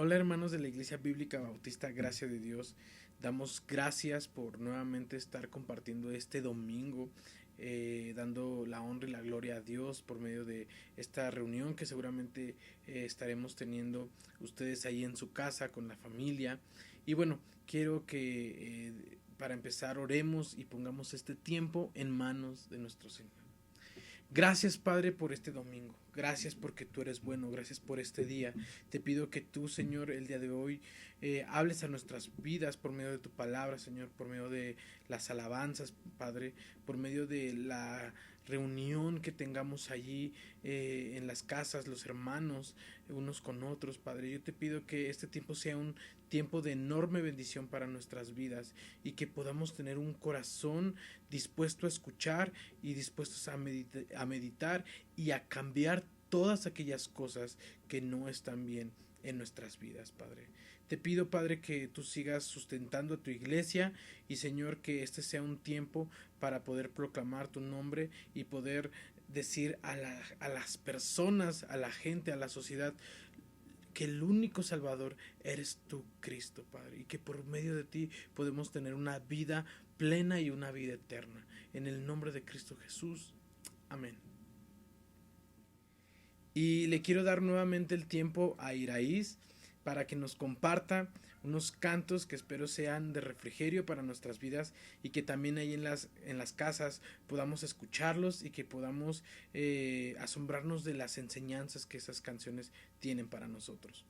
Hola hermanos de la Iglesia Bíblica Bautista Gracia de Dios, damos gracias por nuevamente estar compartiendo este domingo, dando la honra y la gloria a Dios por medio de esta reunión que seguramente estaremos teniendo ustedes ahí en su casa con la familia. Y bueno, quiero que para empezar oremos y pongamos este tiempo en manos de nuestro Señor. Gracias, Padre, por este domingo. Gracias porque tú eres bueno. Gracias por este día. Te pido que tú, Señor, el día de hoy hables a nuestras vidas por medio de tu palabra, Señor, por medio de las alabanzas, Padre, por medio de la reunión que tengamos allí en las casas, los hermanos, unos con otros, Padre. Yo te pido que este tiempo sea un tiempo de enorme bendición para nuestras vidas y que podamos tener un corazón dispuesto a escuchar y dispuestos a meditar y a cambiar todas aquellas cosas que no están bien en nuestras vidas, Padre. Te pido, Padre, que tú sigas sustentando a tu iglesia y, Señor, que este sea un tiempo para poder proclamar tu nombre y poder decir a las personas, a la gente, a la sociedad, que el único Salvador eres tú, Cristo, Padre, y que por medio de ti podemos tener una vida plena y una vida eterna. En el nombre de Cristo Jesús. Amén. Y le quiero dar nuevamente el tiempo a Iraíz para que nos comparta unos cantos que espero sean de refrigerio para nuestras vidas y que también ahí en las casas podamos escucharlos y que podamos asombrarnos de las enseñanzas que esas canciones tienen para nosotros.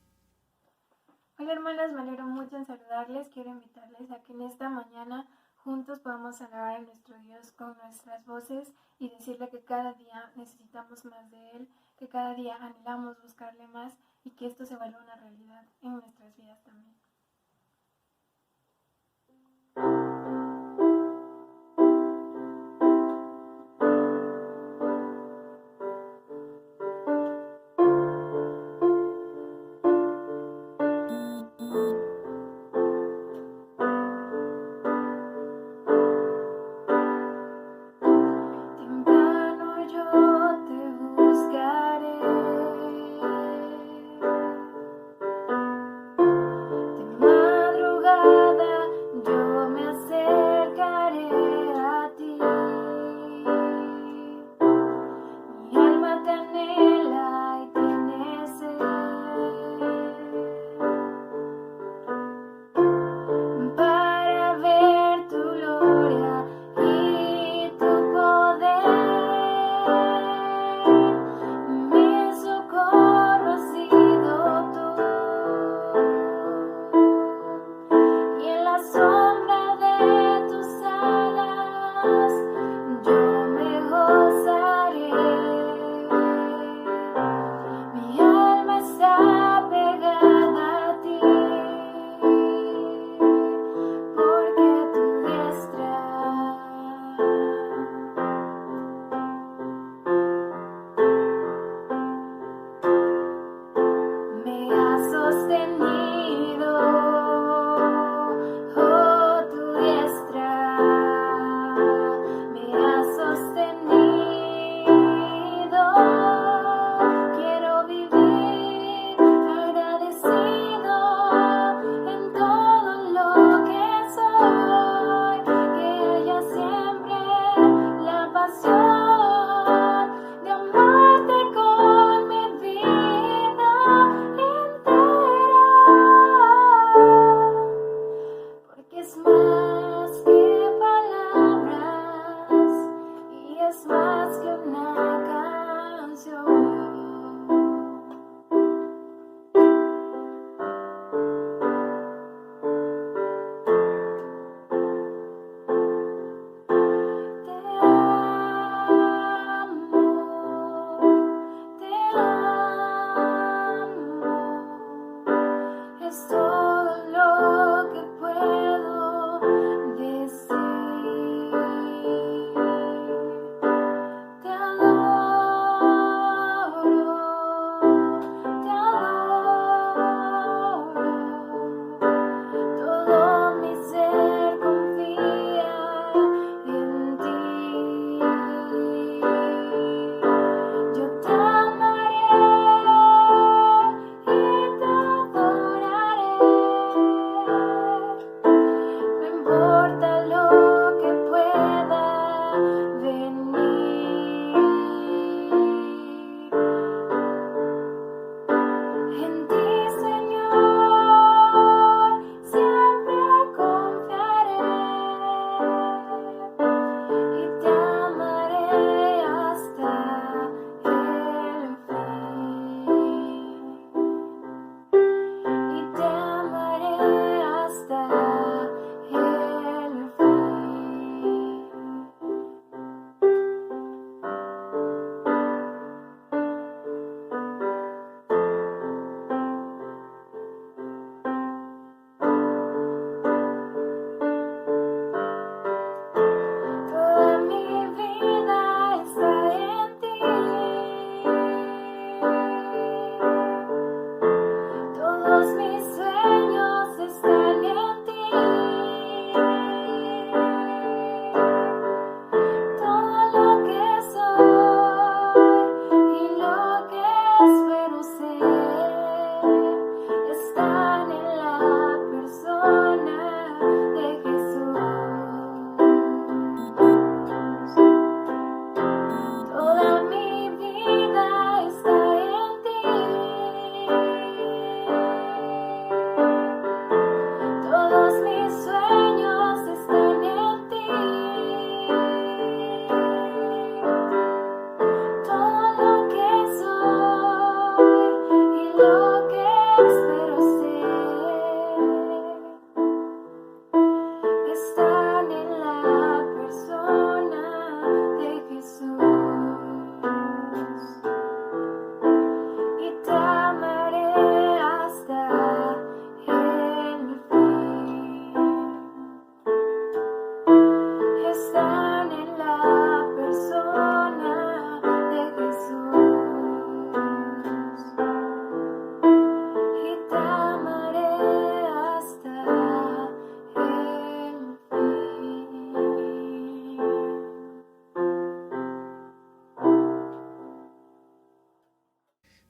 Hola hermanas, me alegro mucho en saludarles. Quiero invitarles a que en esta mañana juntos podamos alabar a nuestro Dios con nuestras voces y decirle que cada día necesitamos más de Él, que cada día anhelamos buscarle más y que esto se vuelva una realidad en nuestras vidas también. Temprano yo te buscaré.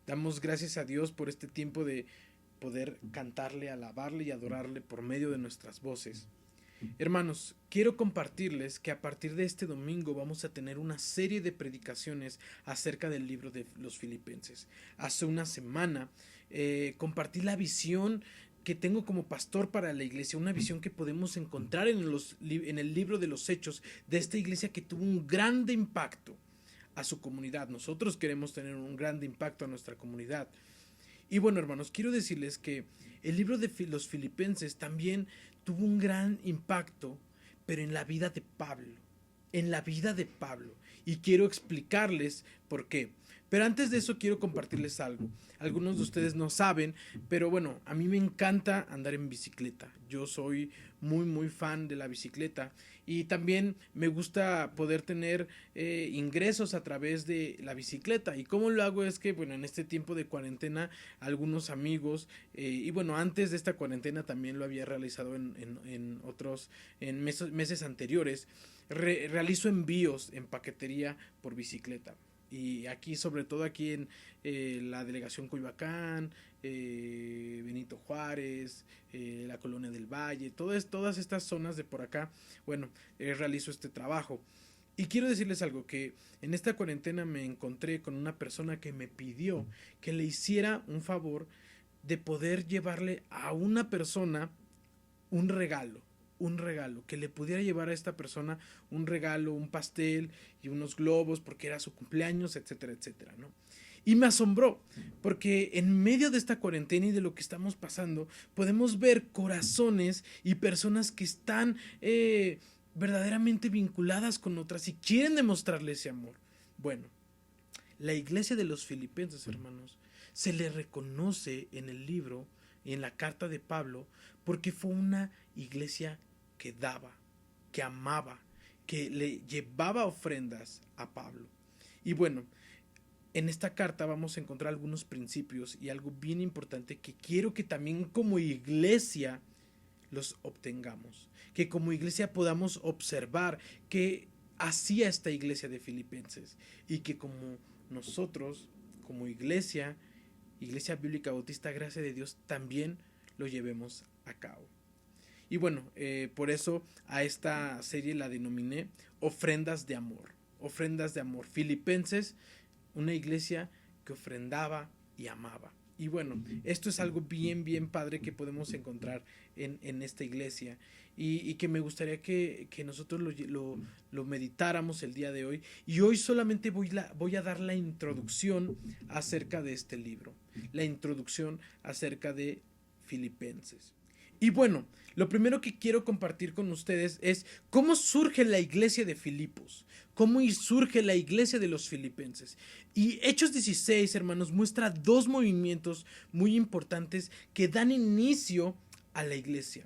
Damos gracias a Dios por este tiempo de poder cantarle, alabarle y adorarle por medio de nuestras voces. Hermanos, quiero compartirles que a partir de este domingo vamos a tener una serie de predicaciones acerca del libro de los Filipenses. Hace una semana compartí la visión que tengo como pastor para la iglesia, una visión que podemos encontrar en el libro de los Hechos de esta iglesia que tuvo un grande impacto a su comunidad. Nosotros queremos tener un grande impacto a nuestra comunidad. Y bueno, hermanos, quiero decirles que el libro de los Filipenses también tuvo un gran impacto, pero en la vida de Pablo. En la vida de Pablo. Y quiero explicarles por qué. Pero antes de eso quiero compartirles algo. Algunos de ustedes no saben, pero bueno, a mí me encanta andar en bicicleta. Yo soy muy fan de la bicicleta y también me gusta poder tener ingresos a través de la bicicleta. Y cómo lo hago es que, bueno, en este tiempo de cuarentena, algunos amigos, y bueno, antes de esta cuarentena también lo había realizado en meses anteriores, realizo envíos en paquetería por bicicleta. Y aquí, sobre todo aquí en la delegación Coyoacán, Benito Juárez, la Colonia del Valle, todas estas zonas de por acá, bueno, realizo este trabajo. Y quiero decirles algo, que en esta cuarentena me encontré con una persona que me pidió que le hiciera un favor de poder llevarle a una persona un regalo, que le pudiera llevar a esta persona un regalo, un pastel y unos globos porque era su cumpleaños, etcétera, etcétera, ¿no? Y me asombró, porque en medio de esta cuarentena y de lo que estamos pasando, podemos ver corazones y personas que están verdaderamente vinculadas con otras y quieren demostrarle ese amor. Bueno, la iglesia de los Filipenses, hermanos, se le reconoce en el libro y en la carta de Pablo porque fue una iglesia que daba, que amaba, que le llevaba ofrendas a Pablo. Y bueno, en esta carta vamos a encontrar algunos principios y algo bien importante que quiero que también como iglesia los obtengamos, que como iglesia podamos observar qué hacía esta iglesia de Filipenses y que como nosotros, como iglesia Bíblica Bautista Gracia de Dios, también lo llevemos a cabo. Y bueno, por eso a esta serie la denominé Ofrendas de Amor. Ofrendas de Amor. Filipenses, una iglesia que ofrendaba y amaba. Y bueno, esto es algo bien padre que podemos encontrar en esta iglesia y que me gustaría que nosotros lo meditáramos el día de hoy. Y hoy solamente voy a dar la introducción acerca de este libro, la introducción acerca de Filipenses. Y bueno, lo primero que quiero compartir con ustedes es cómo surge la iglesia de Filipos, cómo surge la iglesia de los Filipenses. Y Hechos 16, hermanos, muestra dos movimientos muy importantes que dan inicio a la iglesia.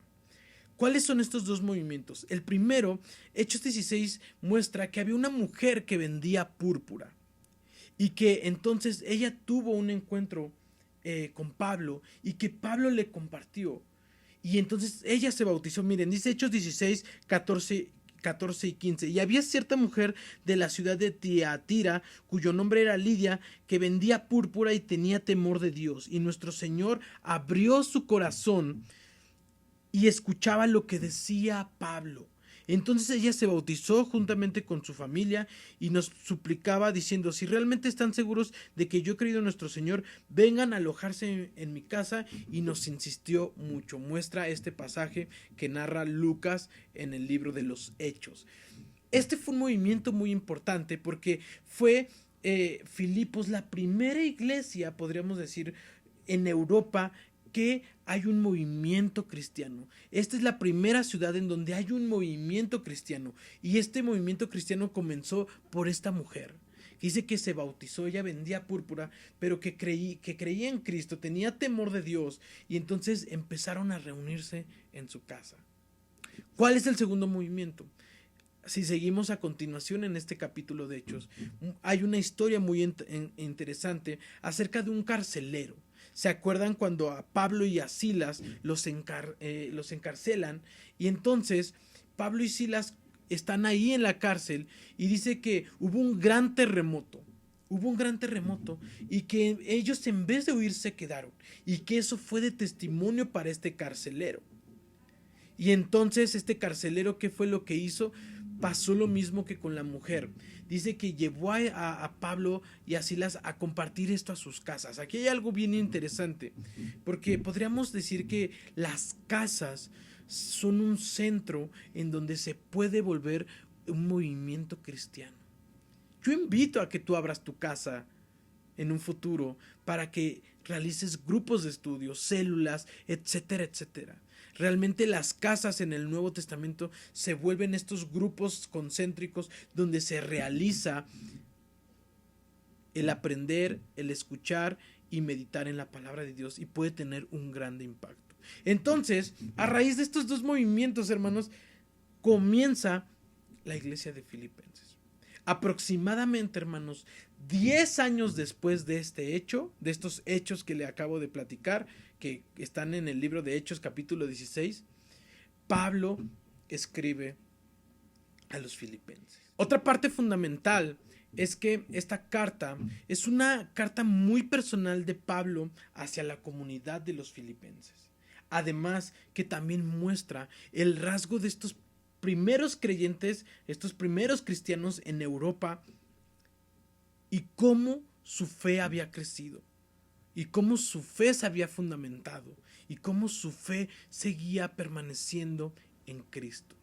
¿Cuáles son estos dos movimientos? El primero, Hechos 16, muestra que había una mujer que vendía púrpura y que entonces ella tuvo un encuentro con Pablo y que Pablo le compartió. Y entonces ella se bautizó. Miren, dice Hechos 16, 14 y 15. Y había cierta mujer de la ciudad de Tiatira, cuyo nombre era Lidia, que vendía púrpura y tenía temor de Dios. Y nuestro Señor abrió su corazón y escuchaba lo que decía Pablo. Entonces ella se bautizó juntamente con su familia y nos suplicaba diciendo: si realmente están seguros de que yo he creído en nuestro Señor, vengan a alojarse en mi casa. Y nos insistió mucho. Muestra este pasaje que narra Lucas en el libro de los Hechos. Este fue un movimiento muy importante porque fue Filipos la primera iglesia, podríamos decir, en Europa que hay un movimiento cristiano. Esta es la primera ciudad en donde hay un movimiento cristiano. Y este movimiento cristiano comenzó por esta mujer. Dice que se bautizó, ella vendía púrpura, pero que creía en Cristo, tenía temor de Dios. Y entonces empezaron a reunirse en su casa. ¿Cuál es el segundo movimiento? Si seguimos a continuación en este capítulo de Hechos, hay una historia muy interesante acerca de un carcelero. ¿Se acuerdan cuando a Pablo y a Silas los encarcelan? Y entonces Pablo y Silas están ahí en la cárcel y dice que hubo un gran terremoto. hubo un gran terremoto y que ellos en vez de huir se quedaron y que eso fue de testimonio para este carcelero. Y entonces este carcelero, ¿qué fue lo que hizo? Pasó lo mismo que con la mujer. Dice que llevó a Pablo y a Silas a compartir esto a sus casas. Aquí hay algo bien interesante, porque podríamos decir que las casas son un centro en donde se puede volver un movimiento cristiano. Yo invito a que tú abras tu casa en un futuro para que realices grupos de estudio, células, etcétera, etcétera. Realmente las casas en el Nuevo Testamento se vuelven estos grupos concéntricos donde se realiza el aprender, el escuchar y meditar en la palabra de Dios, y puede tener un gran impacto. Entonces, a raíz de estos dos movimientos, hermanos, comienza la iglesia de Filipenses. Aproximadamente, hermanos, 10 años después de este hecho, de estos hechos que le acabo de platicar, que están en el libro de Hechos capítulo 16, Pablo escribe a los filipenses. Otra parte fundamental es que esta carta es una carta muy personal de Pablo hacia la comunidad de los filipenses. Además, que también muestra el rasgo de estos primeros creyentes, estos primeros cristianos en Europa, y cómo su fe había crecido, y cómo su fe se había fundamentado, y cómo su fe seguía permaneciendo en Cristo.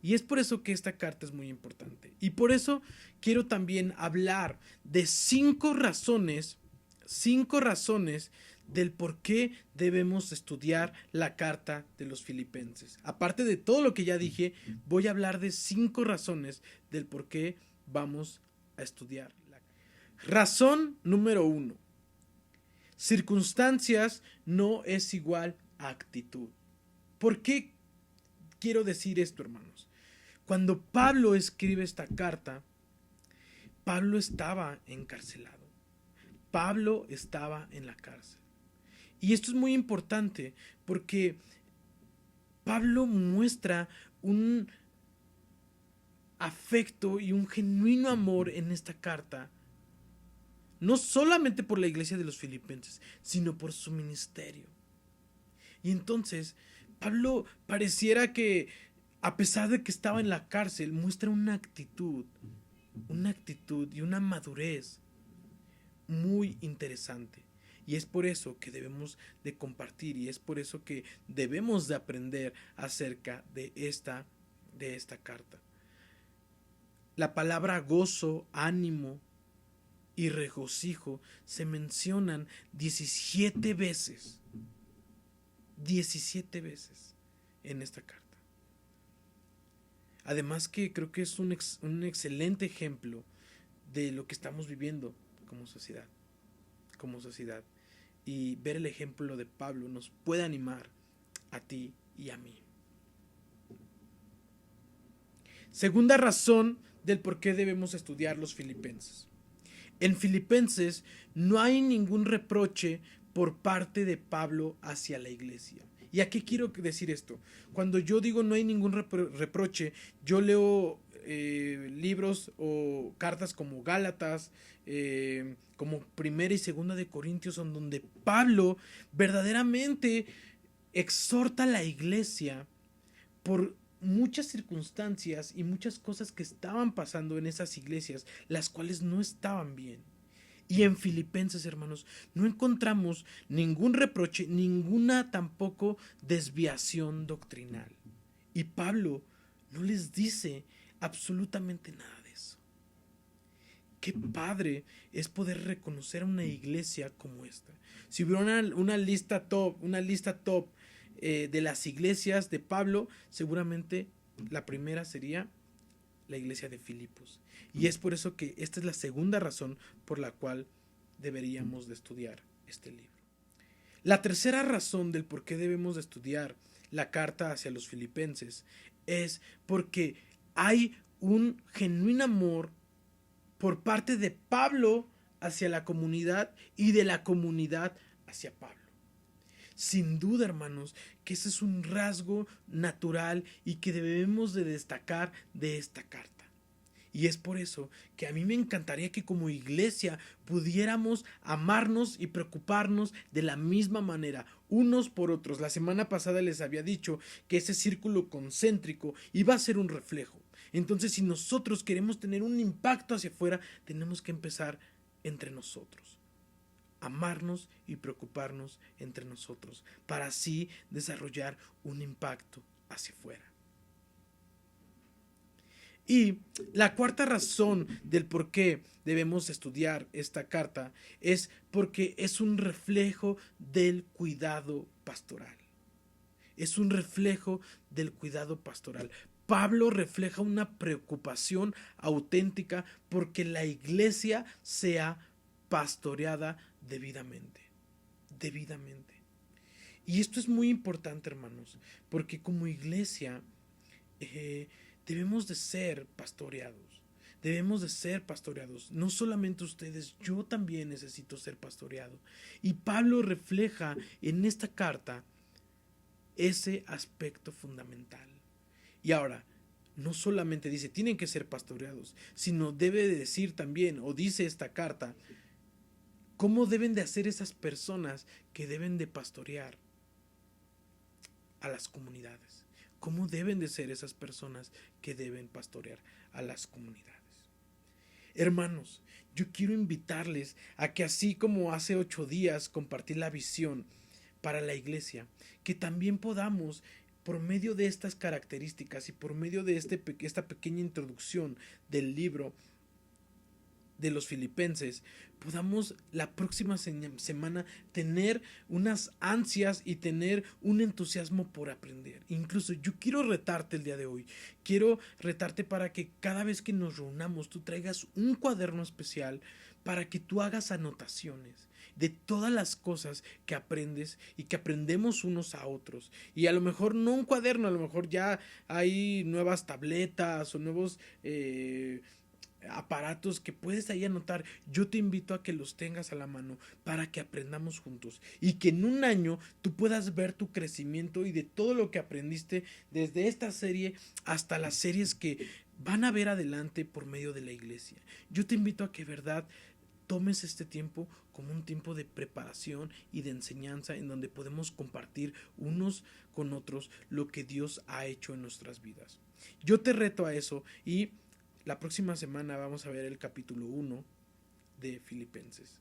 Y es por eso que esta carta es muy importante. Y por eso quiero también hablar de 5 razones del por qué debemos estudiar la carta de los filipenses. Aparte de todo lo que ya dije, voy a hablar de 5 razones del por qué vamos a estudiar. Razón número 1. Circunstancias no es igual a actitud. ¿Por qué quiero decir esto, hermanos? Cuando Pablo escribe esta carta, Pablo estaba encarcelado. Pablo estaba en la cárcel. Y esto es muy importante porque Pablo muestra un afecto y un genuino amor en esta carta, no solamente por la iglesia de los filipenses, sino por su ministerio. Y entonces, Pablo pareciera que, a pesar de que estaba en la cárcel, muestra una actitud y una madurez muy interesante. Y es por eso que debemos de compartir, y es por eso que debemos de aprender acerca de esta carta. La palabra gozo, ánimo y regocijo se mencionan 17 veces. 17 veces en esta carta. Además que creo que es un excelente ejemplo de lo que estamos viviendo como sociedad. Y ver el ejemplo de Pablo nos puede animar a ti y a mí. Segunda razón del por qué debemos estudiar los filipenses. En Filipenses no hay ningún reproche por parte de Pablo hacia la iglesia. ¿Y a qué quiero decir esto? Cuando yo digo no hay ningún reproche, yo leo libros o cartas como Gálatas, como Primera y Segunda de Corintios, en donde Pablo verdaderamente exhorta a la iglesia por muchas circunstancias y muchas cosas que estaban pasando en esas iglesias, las cuales no estaban bien. Y en Filipenses, hermanos, no encontramos ningún reproche, ninguna tampoco desviación doctrinal. Y Pablo no les dice absolutamente nada de eso. Qué padre es poder reconocer a una iglesia como esta. Si hubiera una lista top de las iglesias de Pablo, seguramente la primera sería la iglesia de Filipos. Y es por eso que esta es la segunda razón por la cual deberíamos de estudiar este libro. La tercera razón del por qué debemos de estudiar la carta hacia los filipenses es porque hay un genuino amor por parte de Pablo hacia la comunidad y de la comunidad hacia Pablo. Sin duda, hermanos, que ese es un rasgo natural y que debemos de destacar de esta carta. Y es por eso que a mí me encantaría que como iglesia pudiéramos amarnos y preocuparnos de la misma manera, unos por otros. La semana pasada les había dicho que ese círculo concéntrico iba a ser un reflejo. Entonces, si nosotros queremos tener un impacto hacia afuera, tenemos que empezar entre nosotros. Amarnos y preocuparnos entre nosotros, para así desarrollar un impacto hacia afuera. Y la cuarta razón del por qué debemos estudiar esta carta es porque es un reflejo del cuidado pastoral. Es un reflejo del cuidado pastoral. Pablo refleja una preocupación auténtica porque la iglesia sea pastoreada debidamente. Y esto es muy importante, hermanos, porque como iglesia debemos de ser pastoreados. No solamente ustedes, yo también necesito ser pastoreado. Y Pablo refleja en esta carta ese aspecto fundamental. Y ahora, no solamente dice tienen que ser pastoreados, sino debe de decir también, o dice esta carta, cómo deben de hacer esas personas que deben de pastorear a las comunidades. ¿Cómo deben de ser esas personas que deben pastorear a las comunidades? Hermanos, yo quiero invitarles a que así como hace 8 días compartí la visión para la iglesia, que también podamos, por medio de estas características y por medio de esta pequeña introducción del libro de los Filipenses, podamos la próxima semana tener unas ansias y tener un entusiasmo por aprender. Incluso yo quiero retarte el día de hoy. Quiero retarte para que cada vez que nos reunamos tú traigas un cuaderno especial para que tú hagas anotaciones de todas las cosas que aprendes y que aprendemos unos a otros. Y a lo mejor no un cuaderno, a lo mejor ya hay nuevas tabletas o nuevos aparatos que puedes ahí anotar. Yo te invito a que los tengas a la mano para que aprendamos juntos y que en un año tú puedas ver tu crecimiento y de todo lo que aprendiste desde esta serie hasta las series que van a ver adelante por medio de la iglesia. Yo te invito a que, verdad, tomes este tiempo como un tiempo de preparación y de enseñanza en donde podemos compartir unos con otros lo que Dios ha hecho en nuestras vidas. Yo te reto a eso y la próxima semana vamos a ver el capítulo 1 de Filipenses.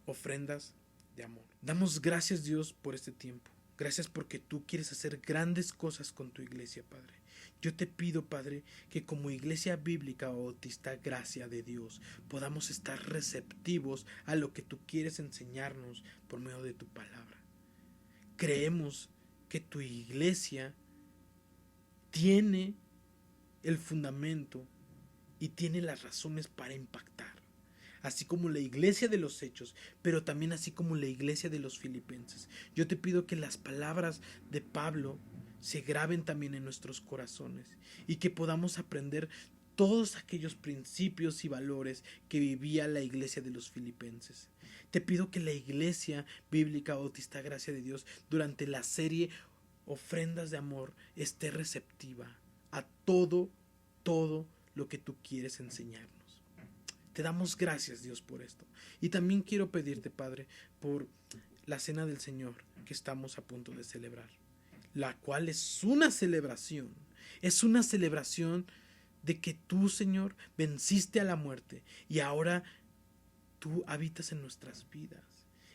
Ofrendas de amor. Damos gracias, Dios, por este tiempo. Gracias porque tú quieres hacer grandes cosas con tu iglesia, Padre. Yo te pido, Padre, que como Iglesia Bíblica Bautista Gracia de Dios podamos estar receptivos a lo que tú quieres enseñarnos por medio de tu palabra. Creemos que tu iglesia tiene el fundamento y tiene las razones para impactar, así como la iglesia de los Hechos, pero también así como la iglesia de los Filipenses. Yo te pido que las palabras de Pablo se graben también en nuestros corazones y que podamos aprender todos aquellos principios y valores que vivía la iglesia de los Filipenses. Te pido que la Iglesia Bíblica Bautista Gracia de Dios durante la serie Ofrendas de Amor esté receptiva a todo lo que tú quieres enseñarnos. Te damos gracias, Dios, por esto. Y también quiero pedirte, Padre, por la Cena del Señor que estamos a punto de celebrar, la cual es una celebración de que tú, Señor, venciste a la muerte y ahora tú habitas en nuestras vidas.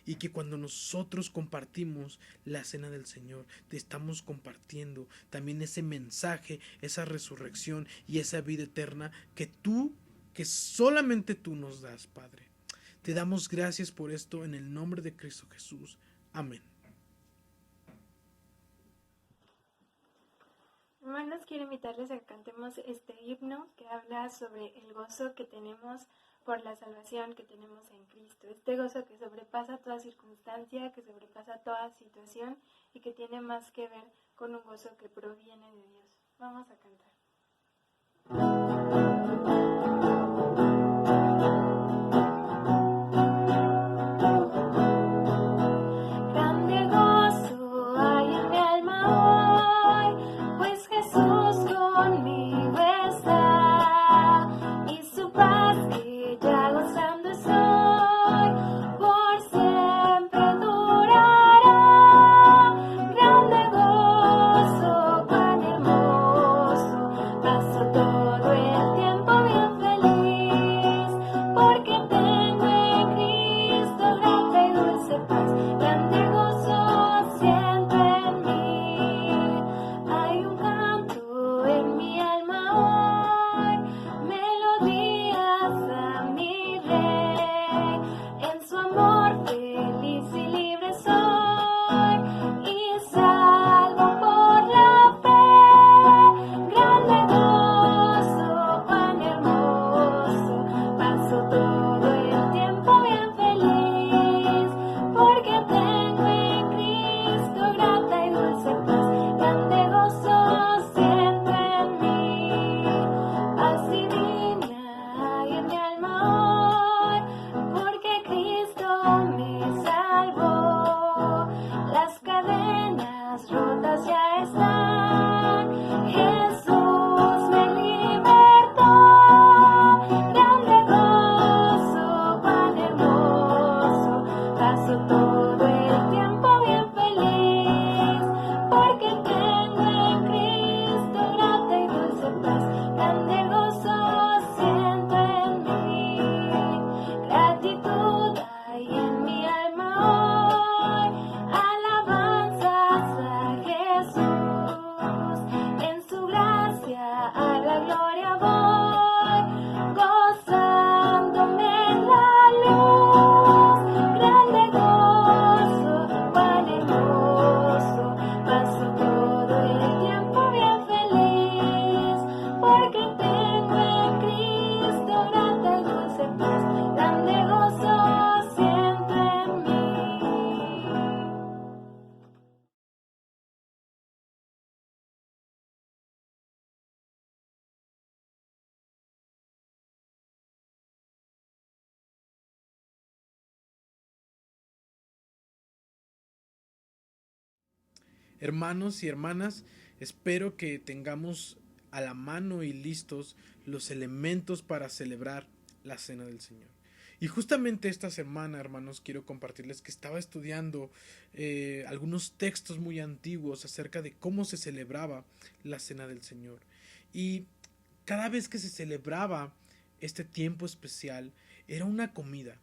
Y que cuando nosotros compartimos la Cena del Señor, te estamos compartiendo también ese mensaje, esa resurrección y esa vida eterna que solamente tú nos das, Padre. Te damos gracias por esto en el nombre de Cristo Jesús. Amén. Hermanos, quiero invitarles a que cantemos este himno que habla sobre el gozo que tenemos por la salvación que tenemos en Cristo. Este gozo que sobrepasa toda circunstancia, que sobrepasa toda situación y que tiene más que ver con un gozo que proviene de Dios. Vamos a cantar. Conmigo está. Hermanos y hermanas, espero que tengamos a la mano y listos los elementos para celebrar la Cena del Señor. Y justamente esta semana, hermanos, quiero compartirles que estaba estudiando algunos textos muy antiguos acerca de cómo se celebraba la Cena del Señor. Y cada vez que se celebraba este tiempo especial, era una comida.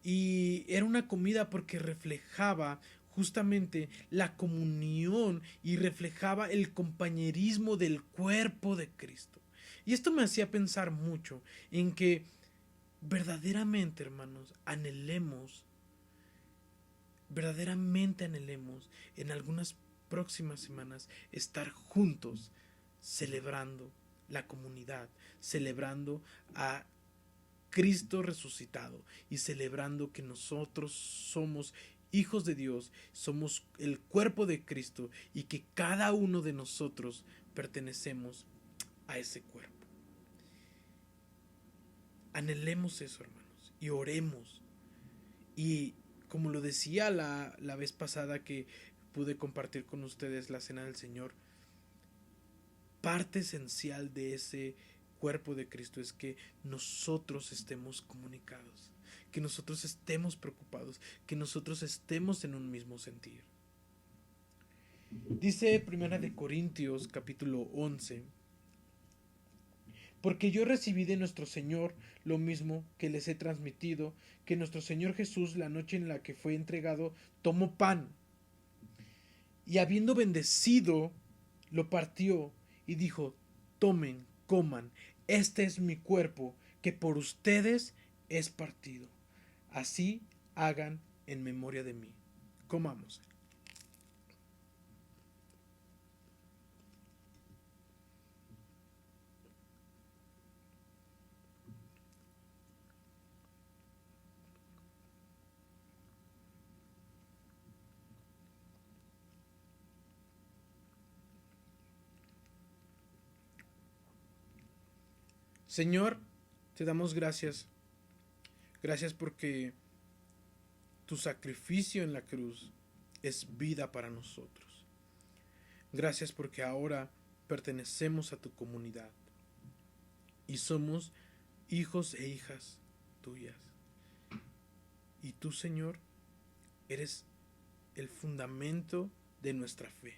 Y era una comida porque reflejaba justamente la comunión y reflejaba el compañerismo del cuerpo de Cristo. Y esto me hacía pensar mucho en que verdaderamente, hermanos, verdaderamente anhelemos en algunas próximas semanas estar juntos celebrando la comunidad, celebrando a Cristo resucitado y celebrando que nosotros somos hijos de Dios, somos el cuerpo de Cristo y que cada uno de nosotros pertenecemos a ese cuerpo. Anhelemos eso, hermanos, y oremos. Y como lo decía la vez pasada que pude compartir con ustedes la Cena del Señor, parte esencial de ese cuerpo de Cristo es que nosotros estemos comunicados, que nosotros estemos preocupados, que nosotros estemos en un mismo sentir. Dice 1 Corintios capítulo 11: porque yo recibí de nuestro Señor lo mismo que les he transmitido, que nuestro Señor Jesús, la noche en la que fue entregado, tomó pan, y habiendo bendecido, lo partió y dijo: tomen, coman, este es mi cuerpo, que por ustedes es partido. Así hagan en memoria de mí. Comamos. Señor, te damos gracias. Gracias porque tu sacrificio en la cruz es vida para nosotros. Gracias porque ahora pertenecemos a tu comunidad y somos hijos e hijas tuyas. Y tú, Señor, eres el fundamento de nuestra fe.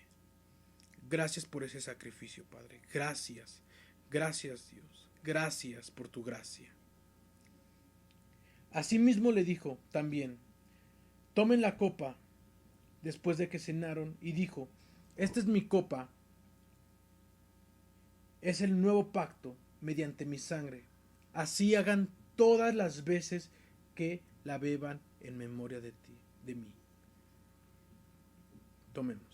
Gracias por ese sacrificio, Padre. Gracias. Gracias, Dios. Gracias por tu gracia. Asimismo le dijo también: tomen la copa después de que cenaron, y dijo: esta es mi copa, es el nuevo pacto mediante mi sangre. Así hagan todas las veces que la beban en memoria de ti, de mí. Tomemos.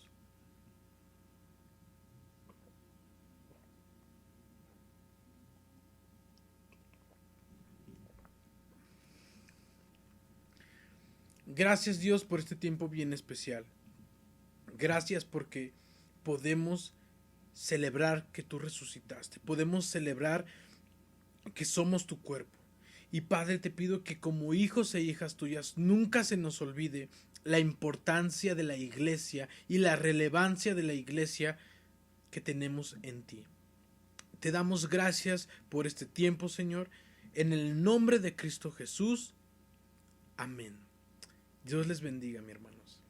Gracias, Dios, por este tiempo bien especial. Gracias porque podemos celebrar que tú resucitaste. Podemos celebrar que somos tu cuerpo. Y Padre, te pido que como hijos e hijas tuyas nunca se nos olvide la importancia de la iglesia y la relevancia de la iglesia que tenemos en ti. Te damos gracias por este tiempo, Señor, en el nombre de Cristo Jesús. Amén. Dios les bendiga, mis hermanos.